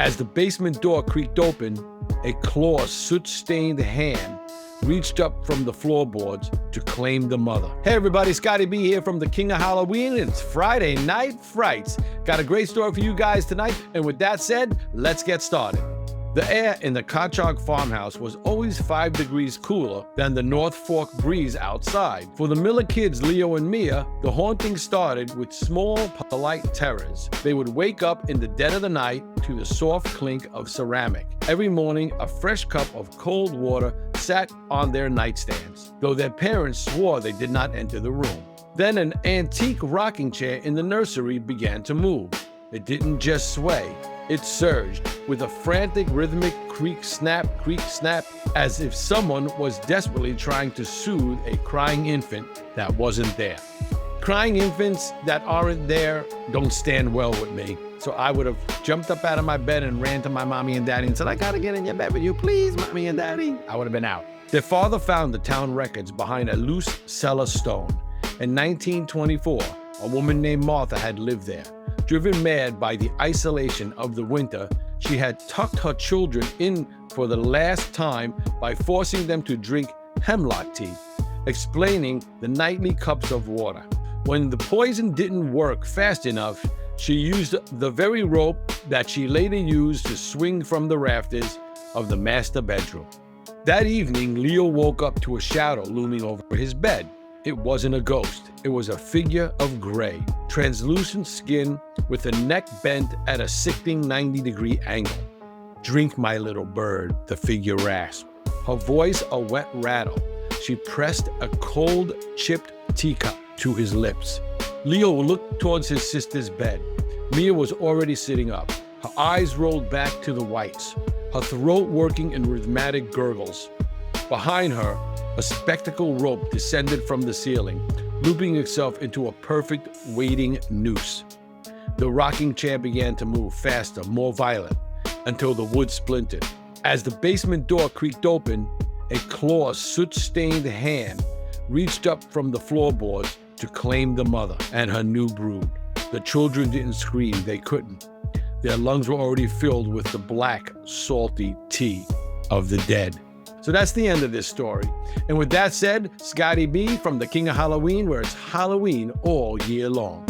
As the basement door creaked open, a clawed, soot-stained hand reached up from the floorboards to claim the mother. Hey everybody, Scotty B here from the King of Halloween. It's Friday Night Frights. Got a great story for you guys tonight, and with that said, let's get started. The air in the Kachog farmhouse was always 5 degrees cooler than the North Fork breeze outside. For the Miller kids, Leo and Mia, the haunting started with small, polite terrors. They would wake up in the dead of the night to the soft clink of ceramic. Every morning, a fresh cup of cold water sat on their nightstands, though their parents swore they did not enter the room. Then an antique rocking chair in the nursery began to move. It didn't just sway. It surged with a frantic rhythmic creak snap, as if someone was desperately trying to soothe a crying infant that wasn't there. Crying infants that aren't there don't stand well with me. So I would have jumped up out of my bed and ran to my mommy and daddy and said, "I gotta get in your bed with you, please, mommy and daddy." I would have been out. Their father found the town records behind a loose cellar stone. In 1924, a woman named Martha had lived there. Driven mad by the isolation of the winter, she had tucked her children in for the last time by forcing them to drink hemlock tea, explaining the nightly cups of water. When the poison didn't work fast enough, she used the very rope that she later used to swing from the rafters of the master bedroom. That evening, Leo woke up to a shadow looming over his bed. It wasn't a ghost. It was a figure of gray, translucent skin with a neck bent at a sickening 90-degree angle. "Drink, my little bird," the figure rasped, her voice a wet rattle. She pressed a cold, chipped teacup to his lips. Leo looked towards his sister's bed. Mia was already sitting up, her eyes rolled back to the whites, her throat working in rhythmic gurgles. Behind her, a spectacle rope descended from the ceiling, looping itself into a perfect waiting noose. The rocking chair began to move faster, more violent, until the wood splintered. As the basement door creaked open, a clawed, soot-stained hand reached up from the floorboards to claim the mother and her new brood. The children didn't scream, they couldn't. Their lungs were already filled with the black, salty tea of the dead. So that's the end of this story. And with that said, Scotty B from the King of Halloween, where it's Halloween all year long.